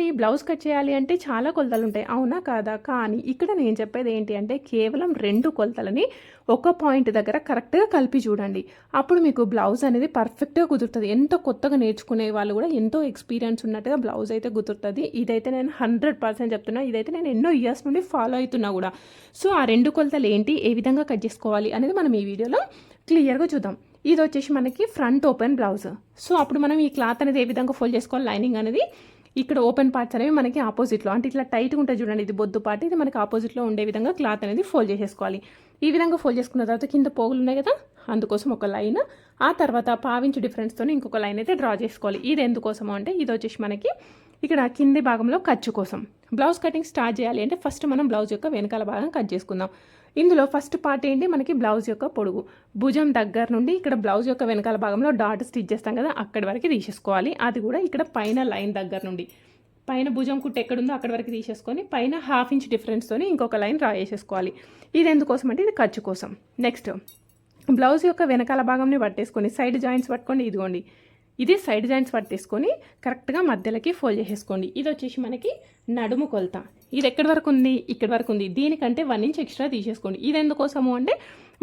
ఏమండి blouse cut చేయాలి అంటే చాలా కొలతలు ఉంటాయి, అవునా కాదా? కానీ ఇక్కడ నేను చెప్పేది ఏంటి అంటే కేవలం 2 కొలతలని ఒక పాయింట్ దగ్గర కరెక్ట్గా కలిపి చూడండి. అప్పుడు మీకు బ్లౌజ్ అనేది పర్ఫెక్ట్గా కుదురుతుంది. ఎంతో కొత్తగా నేర్చుకునే వాళ్ళు కూడా ఎంతో ఎక్స్పీరియన్స్ ఉన్నట్టుగా బ్లౌజ్ అయితే కుదురుతుంది. ఇదైతే నేను 100% చెప్తున్నా. ఇదైతే నేను ఎన్నో ఇయర్స్ నుండి ఫాలో అవుతున్నా కూడా. సో ఆ 2 కొలతలు ఏంటి, ఏ విధంగా కట్ చేసుకోవాలి అనేది మనం ఈ వీడియోలో క్లియర్గా చూద్దాం. ఇది వచ్చేసి మనకి ఫ్రంట్ ఓపెన్ బ్లౌజ్. సో అప్పుడు మనం ఈ క్లాత్ అనేది ఏ విధంగా ఫోల్డ్ చేసుకోవాలి, లైనింగ్ అనేది ఇక్కడ ఓపెన్ పార్ట్స్ అనేవి మనకి ఆపోజిట్లో, అంటే ఇట్లా టైట్గా ఉంటుంది చూడండి, ఇది బొద్దు పార్ట్, ఇది మనకి ఆపోజిట్లో ఉండే విధంగా క్లాత్ అనేది ఫోల్డ్ చేసేసుకోవాలి. ఈ విధంగా ఫోల్డ్ చేసుకున్న తర్వాత కింద పోగులు ఉన్నాయి కదా, అందుకోసం ఒక లైన్, ఆ తర్వాత పావించు డిఫరెన్స్తో ఇంకొక లైన్ అయితే డ్రా చేసుకోవాలి. ఇది ఎందుకోసము అంటే ఇది వచ్చేసి మనకి ఇక్కడ కింది భాగంలో ఖర్చు కోసం. బ్లౌజ్ కటింగ్ స్టార్ట్ చేయాలి అంటే ఫస్ట్ మనం బ్లౌజ్ యొక్క వెనకాల భాగం కట్ చేసుకుందాం. ఇందులో ఫస్ట్ పార్ట్ ఏంటి, మనకి బ్లౌజ్ యొక్క పొడుగు భుజం దగ్గర నుండి ఇక్కడ బ్లౌజ్ యొక్క వెనకాల భాగంలో డాట్ స్టిచ్ చేస్తాం కదా, అక్కడి వరకు తీసేసుకోవాలి. అది కూడా ఇక్కడ పైన లైన్ దగ్గర నుండి, పైన భుజం కుట్టు ఎక్కడుందో అక్కడి వరకు తీసేసుకొని పైన 1/2 ఇంచ్ డిఫరెన్స్తో ఇంకొక లైన్ డ్రా చేసేసుకోవాలి. ఇది ఎందుకోసం అంటే ఇది ఖర్చు కోసం. నెక్స్ట్ బ్లౌజ్ యొక్క వెనకాల భాగంని పట్టేసుకొని సైడ్ జాయింట్స్ పట్టుకోండి, ఇదిగోండి ఇది సైడ్ జాయింట్స్ పట్టేసుకొని కరెక్ట్గా మధ్యలోకి ఫోల్డ్ చేసేసుకోండి. ఇది వచ్చేసి మనకి నడుము కొలత. ఇది ఎక్కడి వరకు ఉంది, ఇక్కడి వరకు ఉంది, దీనికంటే 1 ఇంచ్ ఎక్స్ట్రా తీసేసుకోండి. ఇది ఎందుకోసము అంటే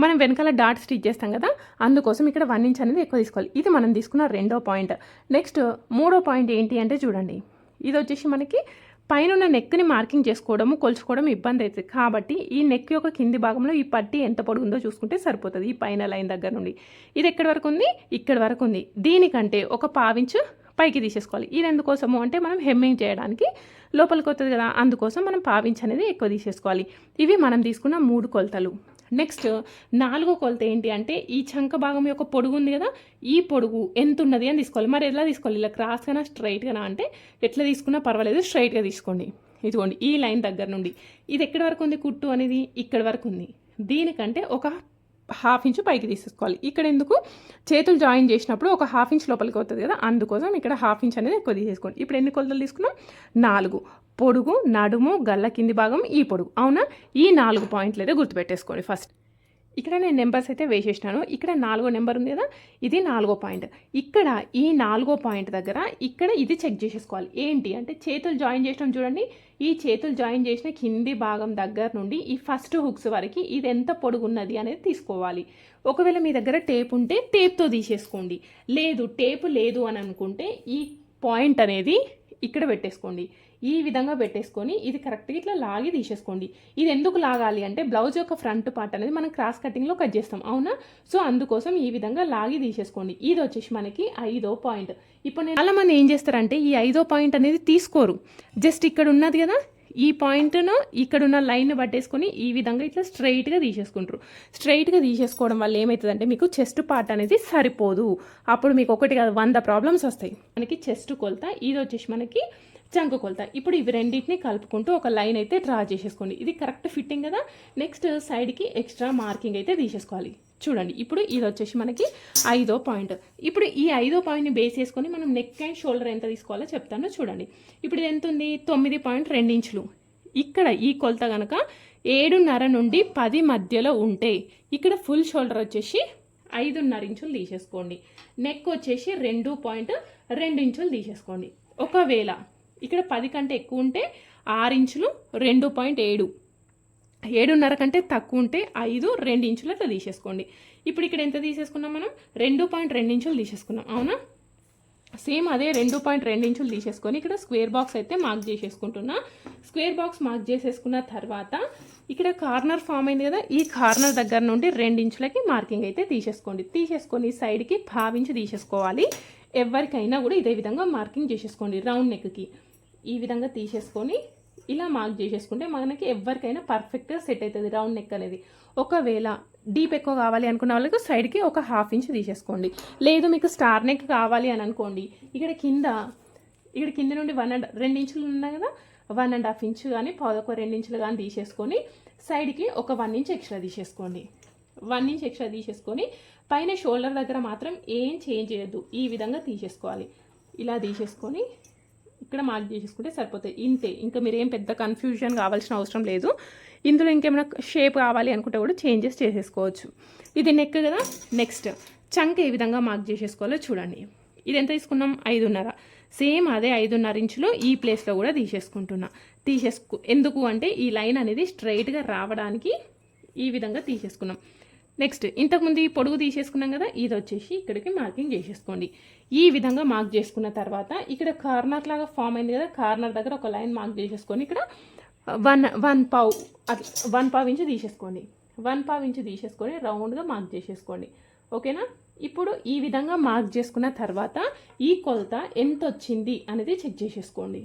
మనం వెనకాల డాట్ స్టిచ్ చేస్తాం కదా, అందుకోసం ఇక్కడ 1 ఇంచ్ అనేది ఎక్కువ తీసుకోవాలి. ఇది మనం తీసుకున్న 2వ పాయింట్. నెక్స్ట్ 3వ పాయింట్ ఏంటి అంటే చూడండి, ఇది వచ్చేసి మనకి పైన ఉన్న నెక్ని మార్కింగ్ చేసుకోవడము కొలుచుకోవడం ఇబ్బంది అవుతుంది. కాబట్టి ఈ నెక్ యొక్క కింది భాగంలో ఈ పట్టి ఎంత పొడుగుందో చూసుకుంటే సరిపోతుంది. ఈ పైన లైన్ దగ్గర నుండి ఇది ఎక్కడి వరకు ఉంది, ఇక్కడి వరకు ఉంది, దీనికంటే ఒక 1/4 ఇంచ్ పైకి తీసేసుకోవాలి. ఇది ఎందుకోసము అంటే మనం హెమ్మింగ్ చేయడానికి లోపలికి వస్తుంది కదా, అందుకోసం మనం 1/4 ఇంచ్ అనేది ఎక్కువ తీసేసుకోవాలి. ఇవి మనం తీసుకున్న 3 కొలతలు. నెక్స్ట్ 4వ కొలత ఏంటి అంటే ఈ చంక భాగం యొక్క పొడుగు ఉంది కదా, ఈ పొడుగు ఎంత ఉన్నది అని తీసుకోవాలి. మరి ఎలా తీసుకోవాలి, ఇలా క్రాస్గానా స్ట్రైట్గానా అంటే ఎట్లా తీసుకున్నా పర్వాలేదు, స్ట్రైట్గా తీసుకోండి. ఇదిగోండి ఈ లైన్ దగ్గర నుండి ఇది ఎక్కడి వరకు ఉంది కుట్టు అనేది ఇక్కడి వరకు ఉంది, దీనికంటే ఒక 1/2 ఇంచ్ పైకి తీసేసుకోవాలి. ఇక్కడ ఎందుకు, చేతులు జాయిన్ చేసినప్పుడు ఒక 1/2 ఇంచ్ లోపలికి వస్తుంది కదా, అందుకోసం ఇక్కడ 1/2 ఇంచ్ అనేది ఎక్కువ తీసేసుకోండి. ఇప్పుడు ఎన్ని కొలతలు తీసుకున్నాం, 4. పొడుగు, నడుము, గల్ల కింది భాగం, ఈ పొడుగు, అవునా? ఈ 4 పాయింట్లు అయితే గుర్తుపెట్టేసుకోండి. ఫస్ట్ ఇక్కడ నేను నెంబర్స్ అయితే వేసేసినాను. ఇక్కడ 4వ నెంబర్ ఉంది కదా, ఇది 4వ పాయింట్. ఇక్కడ ఈ 4వ పాయింట్ దగ్గర ఇక్కడ ఇది చెక్ చేసేసుకోవాలి. ఏంటి అంటే చేతులు జాయిన్ చేసినాం చూడండి, ఈ చేతులు జాయిన్ చేసిన కింది భాగం దగ్గర నుండి ఈ ఫస్ట్ హుక్స్ వరకు ఇది ఎంత పొడుగున్నది అనేది తీసుకోవాలి. ఒకవేళ మీ దగ్గర టేప్ ఉంటే టేప్తో తీసేసుకోండి, లేదు టేపు లేదు అని అనుకుంటే ఈ పాయింట్ అనేది ఇక్కడ పెట్టేసుకోండి. ఈ విధంగా పెట్టేసుకొని ఇది కరెక్ట్గా ఇట్లా లాగి తీసేసుకోండి. ఇది ఎందుకు లాగాలి అంటే బ్లౌజ్ యొక్క ఫ్రంట్ పార్ట్ అనేది మనం క్రాస్ కటింగ్లో కట్ చేస్తాం, అవునా? సో అందుకోసం ఈ విధంగా లాగి తీసేసుకోండి. ఇది వచ్చేసి మనకి 5వ పాయింట్. ఇప్పుడు నేను చాలా మంది ఏం చేస్తారంటే ఈ 5వ పాయింట్ అనేది తీసుకోరు, జస్ట్ ఇక్కడ ఉన్నది కదా ఈ పాయింట్ను ఇక్కడున్న లైన్ పట్టేసుకొని ఈ విధంగా ఇట్లా స్ట్రైట్గా తీసేసుకుంటారు. స్ట్రైట్గా తీసేసుకోవడం వల్ల ఏమవుతుందంటే మీకు చెస్ట్ పార్ట్ అనేది సరిపోదు. అప్పుడు మీకు ఒకటి కాదు 100 ప్రాబ్లమ్స్ వస్తాయి. మనకి చెస్ట్ కొలత, ఇది వచ్చేసి మనకి చంక కొలత. ఇప్పుడు ఇవి రెండింటిని కలుపుకుంటూ ఒక లైన్ అయితే డ్రా చేసేసుకోండి. ఇది కరెక్ట్ ఫిట్టింగ్ కదా. నెక్స్ట్ సైడ్కి ఎక్స్ట్రా మార్కింగ్ అయితే తీసేసుకోవాలి. చూడండి ఇప్పుడు ఇది వచ్చేసి మనకి 5వ పాయింట్. ఇప్పుడు ఈ 5వ పాయింట్ని బేస్ చేసుకొని మనం నెక్ అండ్ షోల్డర్ ఎంత తీసుకోవాలో చెప్తాను చూడండి. ఇప్పుడు ఇది ఎంత ఉంది, 9.2 ఇంచులు. ఇక్కడ ఈ కొలత కనుక 7.5 నుండి 10 మధ్యలో ఉంటే ఇక్కడ ఫుల్ షోల్డర్ వచ్చేసి 5.5 ఇంచులు తీసేసుకోండి. నెక్ వచ్చేసి 2.2 ఇంచులు తీసేసుకోండి. ఒకవేళ ఇక్కడ 10 కంటే ఎక్కువ ఉంటే 6 ఇంచులు 2.7, 7.5 కంటే తక్కువ ఉంటే 5, 2 ఇంచులు అట్లా తీసేసుకోండి. ఇప్పుడు ఇక్కడ ఎంత తీసేసుకున్నాం మనం, 2.2 ఇంచులు తీసేసుకున్నాం, అవునా? సేమ్ అదే 2.2 ఇంచులు తీసేసుకొని ఇక్కడ స్క్వేర్ బాక్స్ అయితే మార్క్ చేసేసుకుంటున్నా. స్క్వేర్ బాక్స్ మార్క్ చేసేసుకున్న తర్వాత ఇక్కడ కార్నర్ ఫామ్ అయింది కదా, ఈ కార్నర్ దగ్గర నుండి 2 ఇంచులకి మార్కింగ్ అయితే తీసేసుకోండి. తీసేసుకొని సైడ్కి 1/2 ఇంచ్ తీసేసుకోవాలి. ఎవరికైనా కూడా ఇదే విధంగా మార్కింగ్ చేసేసుకోండి. రౌండ్ నెక్కి ఈ విధంగా తీసేసుకొని ఇలా మార్క్ చేసేసుకుంటే మనకి ఎవరికైనా పర్ఫెక్ట్గా సెట్ అవుతుంది రౌండ్ నెక్ అనేది. ఒకవేళ డీప్ ఎక్కువ కావాలి అనుకున్న వాళ్ళకి సైడ్కి ఒక 1/2 ఇంచ్ తీసేసుకోండి. లేదు మీకు స్టార్ నెక్ కావాలి అని అనుకోండి, ఇక్కడ కింద నుండి 2 ఇంచులు ఉన్నాయి కదా, 1.5 ఇంచ్ కానీ 2 ఇంచులు కానీ తీసేసుకొని సైడ్కి ఒక 1 ఇంచ్ ఎక్స్ట్రా తీసేసుకోండి. 1 ఇంచ్ ఎక్స్ట్రా తీసేసుకొని పైన షోల్డర్ దగ్గర మాత్రం ఏం చేంజ్ చేయొద్దు, ఈ విధంగా తీసేసుకోవాలి. ఇలా తీసేసుకొని ఇక్కడ మార్క్ చేసేసుకుంటే సరిపోతాయి. ఇంతే, ఇంకా మీరు ఏం పెద్ద కన్ఫ్యూజన్ కావాల్సిన అవసరం లేదు. ఇందులో ఇంకేమైనా షేప్ కావాలి అనుకుంటే కూడా చేంజెస్ చేసేసుకోవచ్చు. ఇది నెక్ కదా. నెక్స్ట్ చంక్ ఏ విధంగా మార్క్ చేసేసుకోవాలో చూడండి. ఇది ఎంత తీసుకున్నాం, 5.5. సేమ్ అదే 5.5 ఇంచులు ఈ ప్లేస్లో కూడా తీసేసుకుంటున్నా. ఎందుకు అంటే ఈ లైన్ అనేది స్ట్రైట్గా రావడానికి ఈ విధంగా తీసేసుకున్నాం. నెక్స్ట్ ఇంతకుముందు ఈ పొడుగు తీసేసుకున్నాం కదా, ఇది వచ్చేసి ఇక్కడికి మార్కింగ్ చేసేసుకోండి. ఈ విధంగా మార్క్ చేసుకున్న తర్వాత ఇక్కడ కార్నర్ లాగా ఫామ్ అయింది కదా, కార్నర్ దగ్గర ఒక లైన్ మార్క్ చేసేసుకొని ఇక్కడ 1.5 ఇంచు తీసేసుకోండి. 1.5 ఇంచు తీసేసుకొని రౌండ్గా మార్క్ చేసేసుకోండి. ఓకేనా? ఇప్పుడు ఈ విధంగా మార్క్ చేసుకున్న తర్వాత ఈ కొలత ఎంత వచ్చింది అనేది చెక్ చేసేసుకోండి.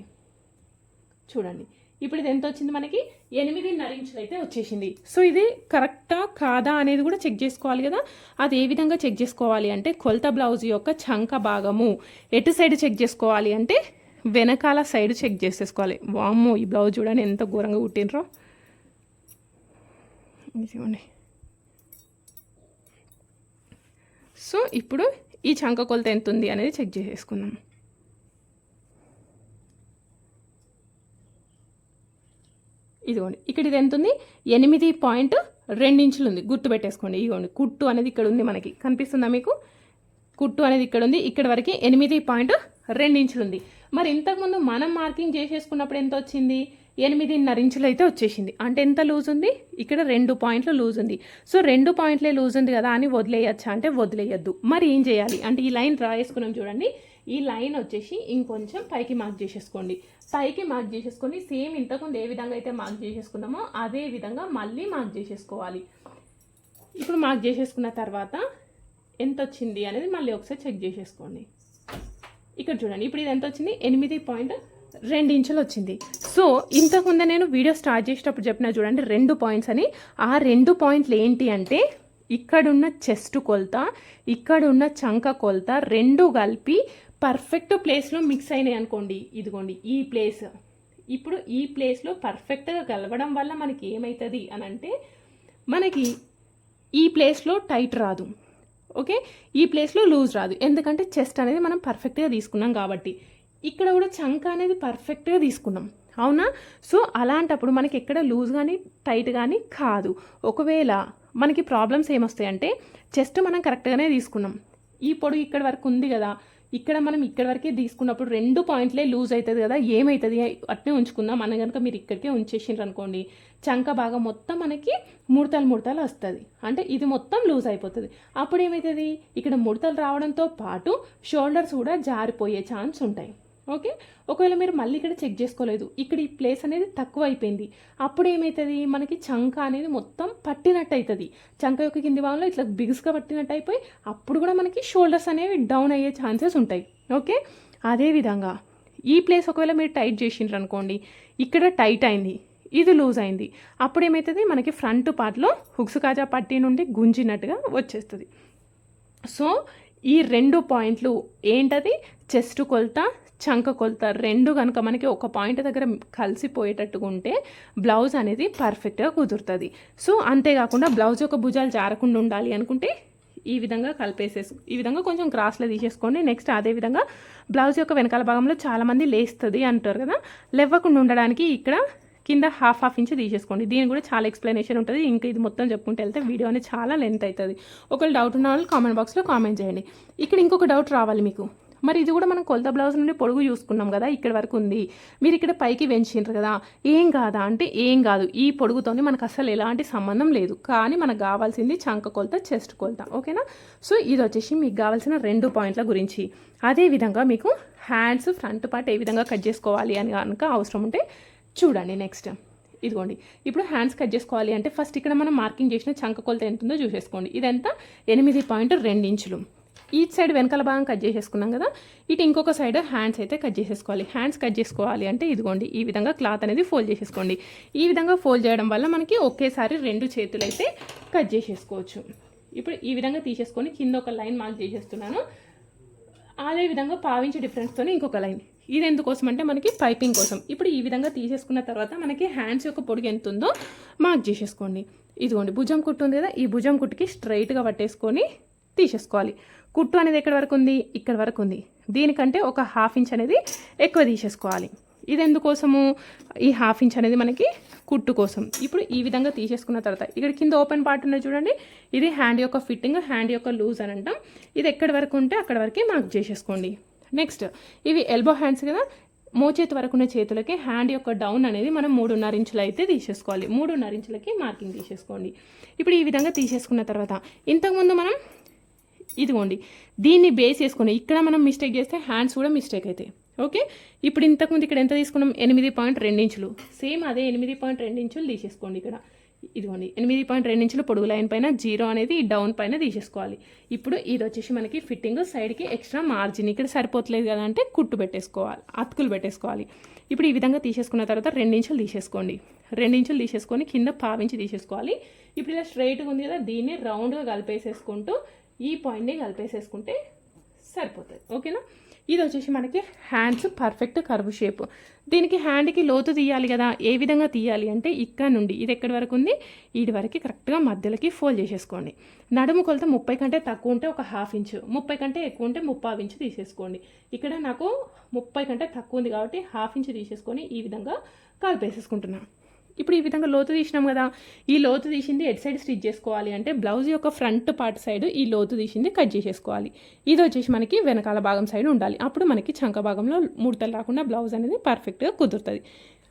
చూడండి, ఇప్పుడు ఇది ఎంత వచ్చింది, మనకి 8.5 ఇంచులు అయితే వచ్చేసింది. సో ఇది కరెక్టా కాదా అనేది కూడా చెక్ చేసుకోవాలి కదా. అది ఏ విధంగా చెక్ చేసుకోవాలి అంటే కొలత బ్లౌజ్ యొక్క చంక భాగము ఎటు సైడ్ చెక్ చేసుకోవాలి అంటే వెనకాల సైడ్ చెక్ చేసేసుకోవాలి. వామ్మో, ఈ బ్లౌజ్ చూడండి ఎంత ఘోరంగా కుట్టినరో. ఇదిగోండి. సో ఇప్పుడు ఈ చంక కొలత ఎంత ఉంది అనేది చెక్ చేసేసుకుందాం. ఇదిగోండి, ఇక్కడ ఇది ఎంత ఉంది, 8.2 ఇంచులు ఉంది. గుర్తుపెట్టేసుకోండి. ఇదిగోండి, కుట్టు అనేది ఇక్కడ ఉంది, మనకి కనిపిస్తుందా మీకు? కుట్టు అనేది ఇక్కడ ఉంది. ఇక్కడ వరకు 8.2 ఇంచులు ఉంది. మరి ఇంతకుముందు మనం మార్కింగ్ చేసేసుకున్నప్పుడు ఎంత వచ్చింది? 8.5 ఇంచులు అయితే వచ్చేసింది. అంటే ఎంత లూజ్ ఉంది? ఇక్కడ 2 పాయింట్లు లూజ్ ఉంది. సో 2 పాయింట్లే లూజ్ ఉంది కదా అని వదిలేయచ్చా అంటే వదిలేయద్దు. మరి ఏం చేయాలి అంటే ఈ లైన్ డ్రా చేసుకున్నాం చూడండి, ఈ లైన్ వచ్చేసి ఇంకొంచెం పైకి మార్క్ చేసేసుకోండి. పైకి మార్క్ చేసేసుకొని సేమ్ ఇంతకుముందు ఏ విధంగా అయితే మార్క్ చేసేసుకున్నామో అదే విధంగా మళ్ళీ మార్క్ చేసేసుకోవాలి. ఇప్పుడు మార్క్ చేసేసుకున్న తర్వాత ఎంత వచ్చింది అనేది మళ్ళీ ఒకసారి చెక్ చేసేసుకోండి. ఇక్కడ చూడండి, ఇప్పుడు ఇది ఎంత వచ్చింది? 8.2 ఇంచులు వచ్చింది. సో ఇంతకుముందు నేను వీడియో స్టార్ట్ చేసేటప్పుడు చెప్పిన చూడండి 2 పాయింట్స్ అని. ఆ 2 పాయింట్లు ఏంటి అంటే ఇక్కడున్న చెస్ట్ కొలత, ఇక్కడున్న చంక కొలత 2 కలిపి పర్ఫెక్ట్ ప్లేస్లో మిక్స్ అయినాయి అనుకోండి. ఇదిగోండి ఈ ప్లేస్. ఇప్పుడు ఈ ప్లేస్లో పర్ఫెక్ట్గా కలవడం వల్ల మనకి ఏమవుతుంది అని అంటే మనకి ఈ ప్లేస్లో టైట్ రాదు. ఓకే, ఈ ప్లేస్లో లూజ్ రాదు. ఎందుకంటే చెస్ట్ అనేది మనం పర్ఫెక్ట్గా తీసుకున్నాం కాబట్టి. ఇక్కడ కూడా చంక అనేది పర్ఫెక్ట్గా తీసుకున్నాం, అవునా? సో అలాంటప్పుడు మనకి ఎక్కడ లూజ్ కానీ టైట్ కానీ కాదు. ఒకవేళ మనకి ప్రాబ్లమ్స్ ఏమొస్తాయంటే చెస్ట్ మనం కరెక్ట్గానే తీసుకున్నాం, ఈ పొడుగు ఇక్కడ వరకు ఉంది కదా, ఇక్కడ మనం ఇక్కడ వరకే తీసుకున్నప్పుడు 2 పాయింట్లే లూజ్ అవుతుంది కదా, ఏమవుతుంది అట్నే ఉంచుకుందాం. మన కనుక మీరు ఇక్కడికే ఉంచేసిండ్రు అనుకోండి, చంక భాగం మొత్తం మనకి ముడతలు వస్తుంది. అంటే ఇది మొత్తం లూజ్ అయిపోతుంది. అప్పుడు ఏమవుతుంది, ఇక్కడ ముడతలు రావడంతో పాటు షోల్డర్స్ కూడా జారిపోయే ఛాన్స్ ఉంటాయి. ఓకే, ఒకవేళ మీరు మళ్ళీ ఇక్కడ చెక్ చేసుకోలేదు, ఇక్కడ ఈ ప్లేస్ అనేది తక్కువ అయిపోయింది, అప్పుడు ఏమవుతుంది, మనకి చంక అనేది మొత్తం పట్టినట్టు అవుతుంది. చంక యొక్క కింది భాగంలో ఇట్లా బిగుసుగా పట్టినట్టు అయిపోయి అప్పుడు కూడా మనకి షోల్డర్స్ అనేవి డౌన్ అయ్యే ఛాన్సెస్ ఉంటాయి. ఓకే, అదేవిధంగా ఈ ప్లేస్ ఒకవేళ మీరు టైట్ చేసిండ్రు అనుకోండి, ఇక్కడ టైట్ అయింది, ఇది లూజ్ అయింది, అప్పుడు ఏమవుతుంది, మనకి ఫ్రంట్ పార్ట్లో హుక్స్ కాజా పట్టి నుండి గుంజినట్టుగా వచ్చేస్తుంది. సో ఈ 2 పాయింట్లు ఏంటది, చెస్ట్ కొలత, చంక కొలత 2 కనుక మనకి ఒక పాయింట్ దగ్గర కలిసిపోయేటట్టుగా ఉంటే బ్లౌజ్ అనేది పర్ఫెక్ట్గా కుదురుతుంది. సో అంతేకాకుండా బ్లౌజ్ యొక్క భుజాలు జారకుండా ఉండాలి అనుకుంటే ఈ విధంగా ఈ విధంగా కొంచెం క్రాస్లో తీసేసుకోండి. నెక్స్ట్ అదేవిధంగా బ్లౌజ్ యొక్క వెనకాల భాగంలో చాలామంది లేస్తుంది అంటారు కదా, లేవకుండా ఉండడానికి ఇక్కడ కింద హాఫ్ ఇంచ్ తీసేసుకోండి. దీని కూడా చాలా ఎక్స్ప్లెనేషన్ ఉంటుంది. ఇంకా ఇది మొత్తం చెప్పుకుంటే వెళ్తే వీడియో అనేది చాలా లెంత్ అవుతుంది. ఒకవేళ డౌట్ ఉన్న వాళ్ళు కామెంట్ బాక్స్లో కామెంట్ చేయండి. ఇక్కడ ఇంకొక డౌట్ రావాలి మీకు, మరి ఇది కూడా మనం కొలత బ్లౌజ్ నుండి పొడుగు చూసుకున్నాం కదా, ఇక్కడ వరకు ఉంది, మీరు ఇక్కడ పైకి పెంచిండ్రు కదా, ఏం కాదా అంటే ఏం కాదు. ఈ పొడుగుతోని మనకు అసలు ఎలాంటి సంబంధం లేదు. కానీ మనకు కావాల్సింది చంక కొలత, చెస్ట్ కొలత. ఓకేనా? సో ఇది వచ్చేసి మీకు కావాల్సిన 2 పాయింట్ల గురించి. అదేవిధంగా మీకు హ్యాండ్స్ ఫ్రంట్ పార్ట్ ఏ విధంగా కట్ చేసుకోవాలి అని కనుక అవసరం ఉంటే చూడండి. నెక్స్ట్ ఇదిగోండి, ఇప్పుడు హ్యాండ్స్ కట్ చేసుకోవాలి అంటే ఫస్ట్ ఇక్కడ మనం మార్కింగ్ చేసిన చంక కొలత ఎంత ఉందో చూసేసుకోండి. ఇదంతా 8.2 ఇంచులు. ఈ సైడ్ వెనకాల భాగం కట్ చేసేసుకున్నాం కదా, ఇటు ఇంకొక సైడ్ హ్యాండ్స్ అయితే కట్ చేసేసుకోవాలి. హ్యాండ్స్ కట్ చేసుకోవాలి అంటే ఇదిగోండి ఈ విధంగా క్లాత్ అనేది ఫోల్డ్ చేసేసుకోండి. ఈ విధంగా ఫోల్డ్ చేయడం వల్ల మనకి ఒకేసారి 2 చేతులు అయితే కట్ చేసేసుకోవచ్చు. ఇప్పుడు ఈ విధంగా తీసేసుకొని కింద ఒక లైన్ మార్క్ చేసేస్తున్నాను. అదేవిధంగా 1/2 ఇంచ్ డిఫరెన్స్తో ఇంకొక లైన్. ఇది ఎందుకోసం అంటే మనకి పైపింగ్ కోసం. ఇప్పుడు ఈ విధంగా తీసేసుకున్న తర్వాత మనకి హ్యాండ్స్ యొక్క పొడుగు ఎంత ఉందో మార్క్ చేసేసుకోండి. ఇదిగోండి భుజం కుట్టు ఉంది కదా, ఈ భుజం కుట్టుకి స్ట్రైట్గా పట్టేసుకొని తీసేసుకోవాలి. కుట్టు అనేది ఎక్కడి వరకు ఉంది, ఇక్కడ వరకు ఉంది. దీనికంటే ఒక 1/2 ఇంచ్ అనేది ఎక్కువ తీసేసుకోవాలి. ఇది ఎందుకోసము, ఈ 1/2 ఇంచ్ అనేది మనకి కుట్టు కోసం. ఇప్పుడు ఈ విధంగా తీసేసుకున్న తర్వాత ఇక్కడ కింద ఓపెన్ పార్ట్ ఉన్నది చూడండి, ఇది హ్యాండ్ యొక్క ఫిట్టింగ్, హ్యాండ్ యొక్క లూజ్ అని అంటాం. ఇది ఎక్కడి వరకు ఉంటే అక్కడ వరకే మార్క్ చేసేసుకోండి. నెక్స్ట్ ఇవి ఎల్బో హ్యాండ్స్ కదా, మోచేతి వరకు ఉన్న చేతులకి హ్యాండ్ యొక్క డౌన్ అనేది మనం 3.5 ఇంచులు అయితే తీసేసుకోవాలి. 3.5 ఇంచులకి మార్కింగ్ తీసేసుకోండి. ఇప్పుడు ఈ విధంగా తీసేసుకున్న తర్వాత ఇంతకుముందు మనం ఇదిగోండి దీన్ని బేస్ చేసుకొని ఇక్కడ మనం మిస్టేక్ చేస్తే హ్యాండ్స్ కూడా మిస్టేక్ అవుతాయి. ఓకే, ఇప్పుడు ఇంతకుముందు ఇక్కడ ఎంత తీసుకున్నాం 8.2 ఇంచులు, సేమ్ అదే 8.2 ఇంచులు తీసేసుకోండి. ఇక్కడ ఇదిగోండి 8.2 ఇంచులు పొడుగు లైన్ పైన 0 అనేది డౌన్ పైన తీసేసుకోవాలి. ఇప్పుడు ఇది వచ్చేసి మనకి ఫిట్టింగ్ సైడ్కి ఎక్స్ట్రా మార్జిన్ ఇక్కడ సరిపోతలేదు కదా అంటే కుట్టు పెట్టేసుకోవాలి, అతుకులు పెట్టేసుకోవాలి. ఇప్పుడు ఈ విధంగా తీసేసుకున్న తర్వాత 2 ఇంచులు తీసేసుకోండి. 2 ఇంచులు తీసేసుకొని కింద పావించి తీసేసుకోవాలి. ఇప్పుడు ఇలా స్ట్రైట్గా ఉంది కదా, దీన్ని రౌండ్గా కలిపేసేసుకుంటూ ఈ పాయింట్ని కలిపేసేసుకుంటే సరిపోతుంది. ఓకేనా, ఇది వచ్చేసి మనకి హ్యాండ్స్ పర్ఫెక్ట్ కర్వ్ షేప్. దీనికి హ్యాండ్కి లోతు తీయాలి కదా, ఏ విధంగా తీయాలి అంటే ఇక్కడ నుండి ఇది ఎక్కడి వరకు ఉంది వీడి వరకు కరెక్ట్గా మధ్యలోకి ఫోల్డ్ చేసేసుకోండి. నడుము కొలత 30 కంటే తక్కువ ఉంటే ఒక 1/2 ఇంచు, 30 కంటే ఎక్కువ ఉంటే 3/4 ఇంచు తీసేసుకోండి. ఇక్కడ నాకు 30 కంటే తక్కువ ఉంది కాబట్టి 1/2 ఇంచు తీసేసుకొని ఈ విధంగా కలిపేసేసుకుంటున్నాను. ఇప్పుడు ఈ విధంగా లోతు తీసినాం కదా, ఈ లోతు తీసింది ఎడ్ సైడ్ స్టిచ్ చేసుకోవాలి అంటే బ్లౌజ్ యొక్క ఫ్రంట్ పార్ట్ సైడ్ ఈ లోతు తీసింది కట్ చేసేసుకోవాలి. ఇది వచ్చేసి మనకి వెనకాల భాగం సైడ్ ఉండాలి. అప్పుడు మనకి చంక భాగంలో ముడతలు రాకుండా బ్లౌజ్ అనేది పర్ఫెక్ట్గా కుదురుతుంది.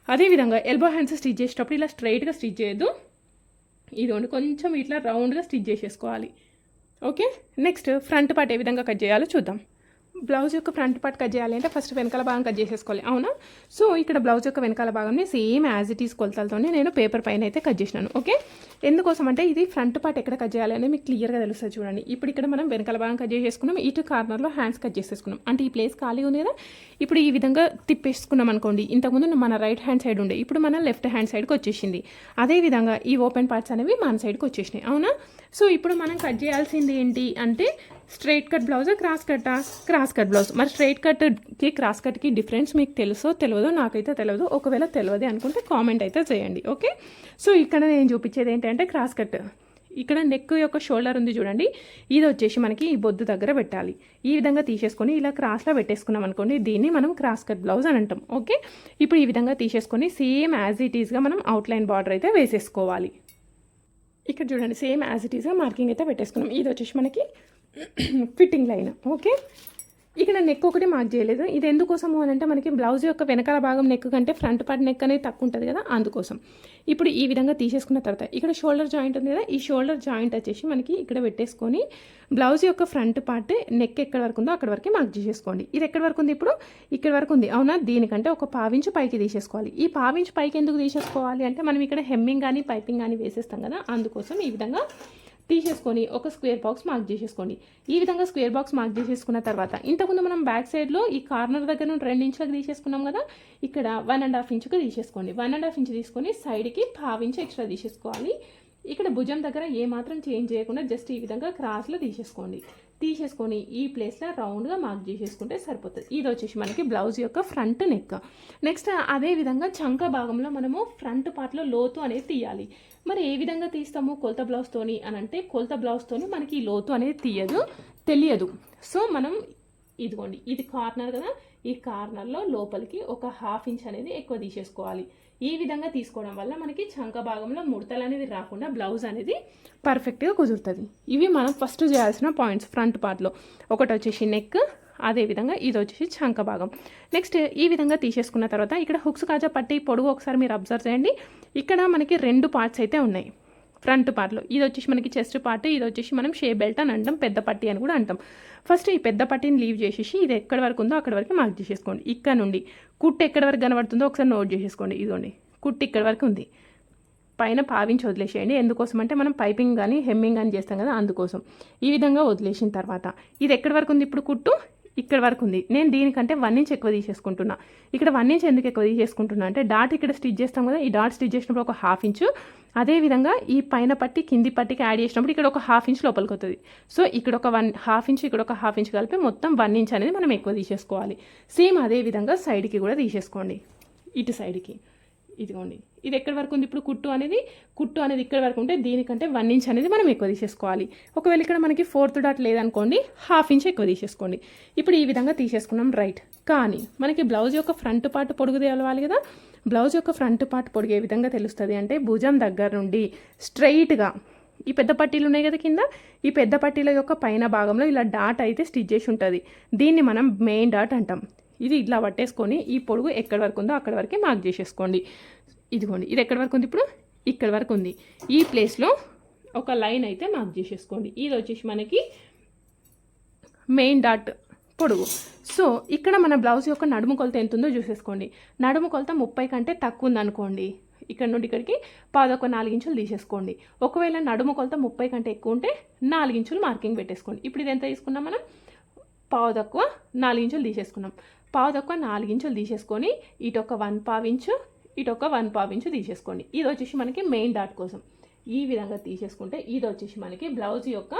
అదేవిధంగా ఎల్బో హ్యాండ్స్ స్టిచ్ చేసేటప్పుడు ఇలా స్ట్రైట్గా స్టిచ్ చేయొద్దు, ఇదిగోండి కొంచెం ఇట్లా రౌండ్గా స్టిచ్ చేసేసుకోవాలి. Okay, next front part A విధంగా కట్ చేయాలో చూద్దాం. బ్లౌజ్ యొక్క ఫ్రంట్ పార్ట్ కట్ చేయాలి అంటే ఫస్ట్ వెనకాల భాగం కట్ చేసేసుకోవాలి. అవునా, సో ఇక్కడ బ్లౌజ్ యొక్క వెనకాల భాగంని సేమ్ యాజ్ ఇట్ ఈస్ కొలతలతోనే నేను పేపర్ పైన అయితే కట్ చేసినాను. ఓకే, ఎందుకోసం అంటే ఇది ఫ్రంట్ పార్ట్ ఎక్కడ కట్ చేయాలి అనేది మీకు క్లియర్గా తెలుస్తుంది. చూడండి, ఇప్పుడు ఇక్కడ మనం వెనకాల భాగం కట్ చేసేసుకున్నాం, ఇటు కార్నర్లో హ్యాండ్స్ కట్ చేసేసుకున్నాం. అంటే ఈ ప్లేస్ ఖాళీ ఉంది కదా, ఇప్పుడు ఈ విధంగా తిప్పేసుకున్నాం అనుకోండి. ఇంతకుముందు మన రైట్ హ్యాండ్ సైడ్ ఉండే, ఇప్పుడు మన లెఫ్ట్ హ్యాండ్ సైడ్కి వచ్చేసింది. అదేవిధంగా ఈ ఓపెన్ పార్ట్స్ అనేవి మన సైడ్కి వచ్చేసినాయి. అవునా, సో ఇప్పుడు మనం కట్ చేయాల్సింది ఏంటి అంటే స్ట్రైట్ కట్ బ్లౌజ్ క్రాస్ కట్టా, క్రాస్ కట్ బ్లౌజ్. మరి స్ట్రైట్ కట్కి క్రాస్ కట్కి డిఫరెన్స్ మీకు తెలుసో తెలియదో, నాకైతే తెలియదు. ఒకవేళ తెలియదు అనుకుంటే కామెంట్ అయితే చేయండి. ఓకే, సో ఇక్కడ నేను చూపించేది ఏంటంటే క్రాస్ కట్. ఇక్కడ నెక్ యొక్క షోల్డర్ ఉంది చూడండి, ఇది వచ్చేసి మనకి ఈ బొద్దు దగ్గర పెట్టాలి. ఈ విధంగా తీసేసుకొని ఇలా క్రాస్లో పెట్టేసుకున్నాం అనుకోండి, దీన్ని మనం క్రాస్ కట్ బ్లౌజ్ అని అంటాం. ఓకే, ఇప్పుడు ఈ విధంగా తీసేసుకొని సేమ్ యాజ్ ఇట్ ఈస్గా మనం అవుట్లైన్ బార్డర్ అయితే వేసేసుకోవాలి. ఇక్కడ చూడండి సేమ్ యాజ్ ఇట్ ఈస్గా మార్కింగ్ అయితే పెట్టేసుకున్నాం. ఇది వచ్చేసి మనకి ఫిట్టింగ్ లైన్. ఓకే, ఇక్కడ నెక్ ఒకటి మార్క్ చేయలేదు. ఇది ఎందుకోసము అని అంటే మనకి బ్లౌజ్ యొక్క వెనకాల భాగం నెక్ కంటే ఫ్రంట్ పార్ట్ నెక్ అనేది తక్కువ ఉంటుంది కదా, అందుకోసం. ఇప్పుడు ఈ విధంగా తీసేసుకున్న తర్వాత ఇక్కడ షోల్డర్ జాయింట్ ఉంది కదా, ఈ షోల్డర్ జాయింట్ వచ్చేసి మనకి ఇక్కడ పెట్టేసుకొని బ్లౌజ్ యొక్క ఫ్రంట్ పార్ట్ నెక్ ఎక్కడ వరకు ఉందో అక్కడ వరకు మార్క్ చేసేసుకోండి. ఇది ఎక్కడి వరకు ఉంది, ఇప్పుడు ఇక్కడ వరకు ఉంది. అవునా, దీనికంటే ఒక 1/4 ఇంచు పైకి తీసేసుకోవాలి. ఈ 1/4 ఇంచు పైకి ఎందుకు తీసేసుకోవాలి అంటే మనం ఇక్కడ హెమ్మింగ్ కానీ పైపింగ్ కానీ వేసేస్తాం కదా, అందుకోసం ఈ విధంగా తీసేసుకొని ఒక స్క్వేర్ బాక్స్ మార్క్ చేసేసుకోండి. ఈ విధంగా స్క్వేర్ బాక్స్ మార్క్ చేసేసుకున్న తర్వాత ఇంతకుముందు మనం బ్యాక్ సైడ్లో ఈ కార్నర్ దగ్గర నుండి 2 ఇంచులకు తీసేసుకున్నాం కదా, ఇక్కడ 1.5 ఇంచుకు తీసేసుకోండి. 1.5 ఇంచు తీసుకొని సైడ్కి 1/2 ఇంచు ఎక్స్ట్రా తీసేసుకోవాలి. ఇక్కడ భుజం దగ్గర ఏమాత్రం చేంజ్ చేయకుండా జస్ట్ ఈ విధంగా క్రాస్లో తీసేసుకొని ఈ ప్లేస్లో రౌండ్గా మార్క్ చేసేసుకుంటే సరిపోతుంది. ఇది వచ్చేసి మనకి బ్లౌజ్ యొక్క ఫ్రంట్ నెక్. నెక్స్ట్ అదేవిధంగా చంక భాగంలో మనము ఫ్రంట్ పార్ట్లో లోతు అనేది తీయాలి. మరి ఏ విధంగా తీస్తాము కొలత బ్లౌజ్తోని అని అంటే కొలత బ్లౌజ్తోని మనకి ఈ లోతు అనేది తెలియదు. సో మనం ఇదిగోండి ఇది కార్నర్ కదా, ఈ కార్నర్లో లోపలికి ఒక 1/2 ఇంచ్ అనేది ఎక్కువ తీసేసుకోవాలి. ఈ విధంగా తీసుకోవడం వల్ల మనకి చంక భాగంలో ముడతలు అనేది రాకుండా బ్లౌజ్ అనేది పర్ఫెక్ట్గా కుదురుతుంది. ఇవి మనం ఫస్ట్ చేయాల్సిన పాయింట్స్ ఫ్రంట్ పార్ట్లో. ఒకటి వచ్చేసి నెక్, అదేవిధంగా ఇది వచ్చేసి చంక భాగం. నెక్స్ట్ ఈ విధంగా తీసేసుకున్న తర్వాత ఇక్కడ హుక్స్ కాజా పట్టి పొడుగు ఒకసారి మీరు అబ్జర్వ్ చేయండి. ఇక్కడ మనకి 2 పార్ట్స్ అయితే ఉన్నాయి ఫ్రంట్ పార్ట్లో. ఇది వచ్చేసి మనకి చెస్ట్ పార్ట్, ఇది వచ్చేసి మనం షే బెల్ట్ అని అంటాం, పెద్ద పట్టి అని కూడా అంటాం. ఫస్ట్ ఈ పెద్ద పట్టిని లీవ్ చేసేసి ఇది ఎక్కడి వరకు ఉందో అక్కడి వరకు మార్క్ చేసేసుకోండి. ఇక్కడ నుండి కుట్టు ఎక్కడి వరకు కనబడుతుందో ఒకసారి నోట్ చేసేసుకోండి. ఇదిగోండి కుట్టు ఇక్కడ వరకు ఉంది, పైన 1/2 ఇంచ్ వదిలేసేయండి. ఎందుకోసం అంటే మనం పైపింగ్ కానీ హెమ్మింగ్ కానీ చేస్తాం కదా, అందుకోసం. ఈ విధంగా వదిలేసిన తర్వాత ఇది ఎక్కడి వరకు ఉంది, ఇప్పుడు కుట్టు ఇక్కడ వరకు ఉంది. నేను దీనికంటే 1 ఇంచ్ ఎక్కువ తీసేసుకుంటున్నా. ఇక్కడ 1 ఇంచ్ ఎందుకు ఎక్కువ తీసేసుకుంటున్నా అంటే డాట్ ఇక్కడ స్టిచ్ చేస్తాం కదా, ఈ డాట్ స్టిచ్ చేసినప్పుడు ఒక 1/2 ఇంచు, అదేవిధంగా ఈ పైన పట్టి కింది పట్టికి యాడ్ చేసినప్పుడు ఇక్కడ ఒక 1/2 ఇంచ్ లోపలికి వస్తుంది. సో ఇక్కడ ఒక 1/2 ఇంచ్, ఇక్కడ ఒక 1/2 ఇంచ్ కలిపి మొత్తం 1 ఇంచ్ అనేది మనం ఎక్కువ తీసేసుకోవాలి. సేమ్ అదేవిధంగా సైడ్కి కూడా తీసేసుకోండి, ఇటు సైడ్కి. ఇదిగోండి ఇది ఎక్కడి వరకు ఉంది, ఇప్పుడు కుట్టు అనేది ఇక్కడ వరకు ఉంటే దీనికంటే 1 ఇంచ్ అనేది మనం ఎక్కువ తీసేసుకోవాలి. ఒకవేళ ఇక్కడ మనకి 4th డాట్ లేదనుకోండి 1/2 ఇంచ్ ఎక్కువ తీసేసుకోండి. ఇప్పుడు ఈ విధంగా తీసేసుకున్నాం రైట్. కానీ మనకి బ్లౌజ్ యొక్క ఫ్రంట్ పార్ట్ పొడుగు తెలవాలి కదా, బ్లౌజ్ యొక్క ఫ్రంట్ పార్ట్ పొడుగు ఏ విధంగా తెలుస్తుంది అంటే భుజం దగ్గర నుండి స్ట్రైట్గా ఈ పెద్ద పట్టీలు ఉన్నాయి కదా కింద, ఈ పెద్ద పట్టీల యొక్క పైన భాగంలో ఇలా డాట్ అయితే స్టిచ్ చేసి ఉంటుంది. దీన్ని మనం మెయిన్ డాట్ అంటాం. ఇది ఇట్లా పట్టేసుకొని ఈ పొడుగు ఎక్కడి వరకు ఉందో అక్కడి వరకే మార్క్ చేసేసుకోండి. ఇదిగోండి, ఇది ఎక్కడి వరకు ఉంది, ఇప్పుడు ఇక్కడ వరకు ఉంది. ఈ ప్లేస్లో ఒక లైన్ అయితే మార్క్ చేసేసుకోండి. ఇది వచ్చేసి మనకి మెయిన్ డాట్ పొడుగు. సో ఇక్కడ మన బ్లౌజ్ యొక్క నడుము కొలత ఎంత ఉందో చూసేసుకోండి. నడుము కొలత 30 కంటే తక్కువ ఉందనుకోండి, ఇక్కడ నుండి ఇక్కడికి 4 ఇంచులు తీసేసుకోండి. ఒకవేళ నడుము కొలత 30 కంటే ఎక్కువ ఉంటే 4 ఇంచులు మార్కింగ్ పెట్టేసుకోండి. ఇప్పుడు ఇది ఎంత తీసుకున్నాం మనం, 4 ఇంచులు తీసేసుకున్నాం. 4 ఇంచులు తీసేసుకొని ఇటు ఒక 1/4 ఇంచు, ఇటు ఒక 1/4 ఇంచు తీసేసుకోండి. ఇది వచ్చేసి మనకి మెయిన్ డాట్ కోసం ఈ విధంగా తీసేసుకుంటే ఇది వచ్చేసి మనకి బ్లౌజ్ యొక్క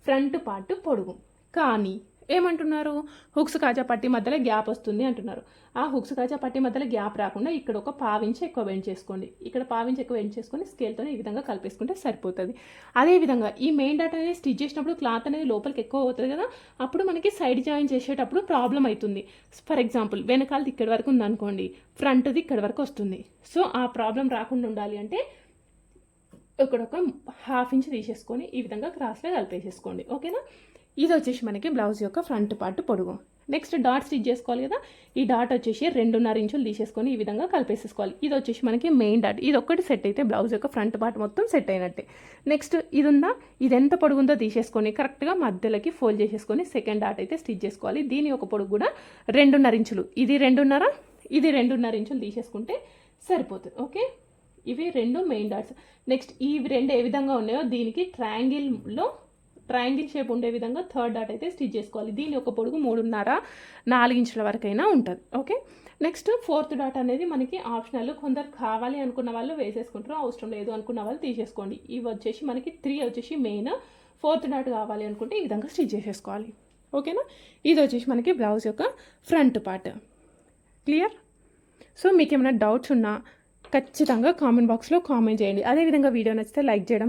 ఫ్రంట్ పార్ట్ పొడుగు. కానీ ఏమంటున్నారు, హుక్స్ కాజా పట్టి మధ్యలో గ్యాప్ వస్తుంది అంటున్నారు. ఆ హుక్స్ కాజా పట్టి మధ్యలో గ్యాప్ రాకుండా ఇక్కడ ఒక 1/4 ఇంచు ఎక్కువ బెండ్ చేసుకోండి. ఇక్కడ 1/4 ఇంచు ఎక్కువ బెండ్ చేసుకొని స్కేల్తో ఈ విధంగా కలిపేసుకుంటే సరిపోతుంది. అదేవిధంగా ఈ మెయిన్ డాట్ అనేది స్టిచ్ చేసినప్పుడు క్లాత్ అనేది లోపలికి ఎక్కువ అవుతుంది కదా, అప్పుడు మనకి సైడ్ జాయిన్ చేసేటప్పుడు ప్రాబ్లం అవుతుంది. ఫర్ ఎగ్జాంపుల్ వెనకాలది ఇక్కడ వరకు ఉందనుకోండి, ఫ్రంట్ది ఇక్కడ వరకు వస్తుంది. సో ఆ ప్రాబ్లం రాకుండా ఉండాలి అంటే ఇక్కడ ఒక 1/2 ఇంచు తీసేసుకొని ఈ విధంగా క్రాస్లో కలిపేసేసుకోండి. ఓకేనా, ఇది వచ్చేసి మనకి బ్లౌజ్ యొక్క ఫ్రంట్ పార్ట్ పొడుగు. నెక్స్ట్ డాట్ స్టిచ్ చేసుకోవాలి కదా, ఈ డాట్ వచ్చేసి 2.5 ఇంచులు తీసేసుకొని ఈ విధంగా కలిపేసేసుకోవాలి. ఇది వచ్చేసి మనకి మెయిన్ డాట్. ఇది ఒక్కటి సెట్ అయితే బ్లౌజ్ యొక్క ఫ్రంట్ పార్ట్ మొత్తం సెట్ అయినట్టే. నెక్స్ట్ ఇది ఉందా, ఇది ఎంత పొడుగుందో తీసేసుకొని కరెక్ట్గా మధ్యలోకి ఫోల్డ్ చేసేసుకొని సెకండ్ డాట్ అయితే స్టిచ్ చేసుకోవాలి. దీని ఒక పొడుగు కూడా 2.5 ఇంచులు, ఇది 2.5, ఇది 2.5 ఇంచులు తీసేసుకుంటే సరిపోతుంది. ఓకే, ఇవి 2 మెయిన్ డాట్స్. నెక్స్ట్ ఈ 2 ఏ విధంగా ఉన్నాయో దీనికి ట్రయాంగిల్ షేప్ ఉండే విధంగా థర్డ్ డాట్ అయితే స్టిచ్ చేసుకోవాలి. దీని ఒక పొడుగు 3.5, 4 ఇంచుల వరకైనా ఉంటుంది. ఓకే, నెక్స్ట్ ఫోర్త్ డాట్ అనేది మనకి ఆప్షనల్. కొందరు కావాలి అనుకున్న వాళ్ళు వేసేసుకుంటారు, అవసరం లేదు అనుకున్న వాళ్ళు తీసేసుకోండి. ఇవి వచ్చేసి మనకి 3 వచ్చేసి మెయిన్, ఫోర్త్ డాట్ కావాలి అనుకుంటే ఈ విధంగా స్టిచ్ చేసేసుకోవాలి. ఓకేనా, ఇది వచ్చేసి మనకి బ్లౌజ్ యొక్క ఫ్రంట్ పార్ట్. క్లియర్? సో మీకు ఏమైనా డౌట్స్ ఉన్నా ఖచ్చితంగా కామెంట్ బాక్స్లో కామెంట్ చేయండి. అదేవిధంగా వీడియో నచ్చితే లైక్ చేయడం